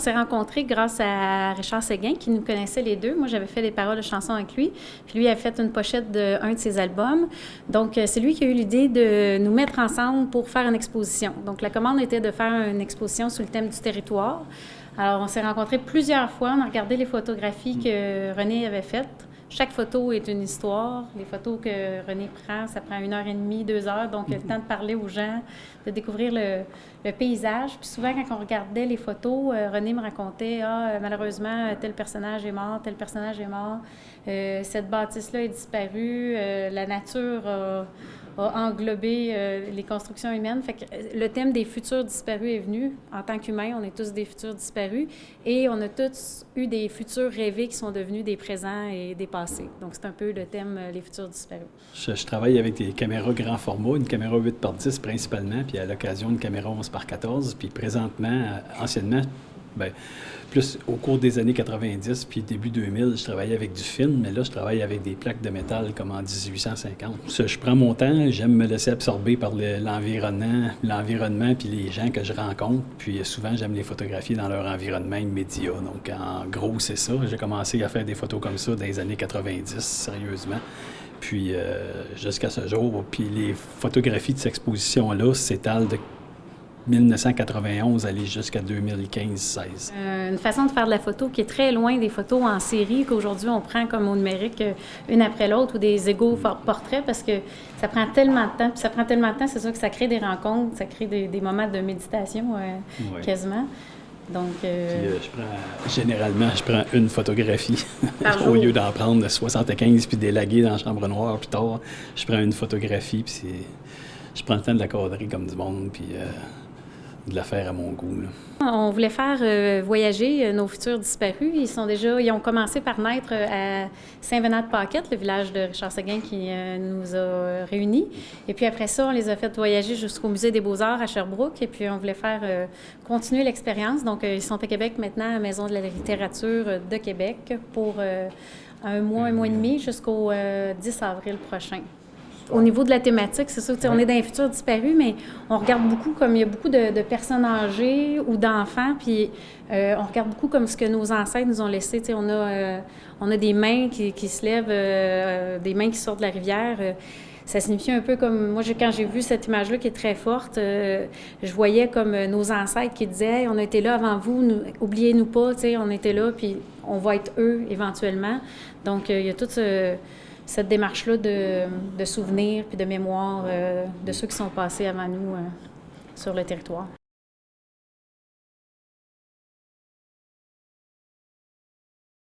s'est rencontrés grâce à Richard Séguin, qui nous connaissait les deux. Moi, j'avais fait des paroles de chansons avec lui, puis lui a fait une pochette d'un de ses albums. Donc, c'est lui qui a eu l'idée de nous mettre ensemble pour faire une exposition. Donc, la commande était de faire une exposition sur le thème du territoire. Alors, on s'est rencontrés plusieurs fois, on a regardé les photographies que René avait faites. Chaque photo est une histoire. Les photos que René prend, ça prend 1h30, 2 heures. Donc, il y a le temps de parler aux gens, de découvrir le paysage. Puis souvent, quand on regardait les photos, René me racontait « Ah, malheureusement, tel personnage est mort, tel personnage est mort. Cette bâtisse-là est disparue. La nature a englobé les constructions humaines. » Fait que le thème des futurs disparus est venu. En tant qu'humains, on est tous des futurs disparus. Et on a tous eu des futurs rêvés qui sont devenus des présents et des passés. Donc, c'est un peu le thème les futurs disparus. Je travaille avec des caméras grand format, une caméra 8x10 principalement, puis à l'occasion une caméra 11x14. Puis présentement, anciennement, bien, plus au cours des années 90 puis début 2000, je travaillais avec du film, mais là, je travaille avec des plaques de métal comme en 1850. Je prends mon temps, j'aime me laisser absorber par l'environnement puis les gens que je rencontre. Puis souvent, j'aime les photographier dans leur environnement immédiat. Donc, en gros, c'est ça. J'ai commencé à faire des photos comme ça dans les années 90, sérieusement. Puis jusqu'à ce jour, puis les photographies de cette exposition-là s'étalent de 1991 aller jusqu'à 2015-16. Une façon de faire de la photo qui est très loin des photos en série qu'aujourd'hui on prend comme au numérique une après l'autre ou des égaux portraits parce que ça prend tellement de temps. Puis ça prend tellement de temps, c'est sûr que ça crée des rencontres, ça crée des moments de méditation quasiment. Donc, généralement, je prends une photographie au lieu d'en prendre 75 puis d'élaguer dans la chambre noire plus tard. Je prends une photographie puis je prends le temps de la cadrer comme du monde puis de la faire à mon goût, là. On voulait faire voyager nos futurs disparus. Ils ont commencé par naître à Saint-Venant-de-Paquette, le village de Richard Séguin qui nous a réunis. Et puis après ça, on les a fait voyager jusqu'au Musée des Beaux-Arts à Sherbrooke. Et puis on voulait faire continuer l'expérience. Donc ils sont à Québec maintenant, à la Maison de la littérature de Québec, pour un mois et demi jusqu'au 10 avril prochain. Au niveau de la thématique, c'est sûr, on est dans les futurs disparus, mais on regarde beaucoup comme il y a beaucoup de personnes âgées ou d'enfants, puis on regarde beaucoup comme ce que nos ancêtres nous ont laissé. On a des mains qui se lèvent, des mains qui sortent de la rivière. Ça signifie un peu comme, moi, quand j'ai vu cette image-là qui est très forte, je voyais comme nos ancêtres qui disaient hey, « on a été là avant vous, oubliez-nous pas, on était là, puis on va être eux éventuellement. » Donc, il y a toute cette démarche-là de souvenirs puis de mémoire de ceux qui sont passés avant nous sur le territoire.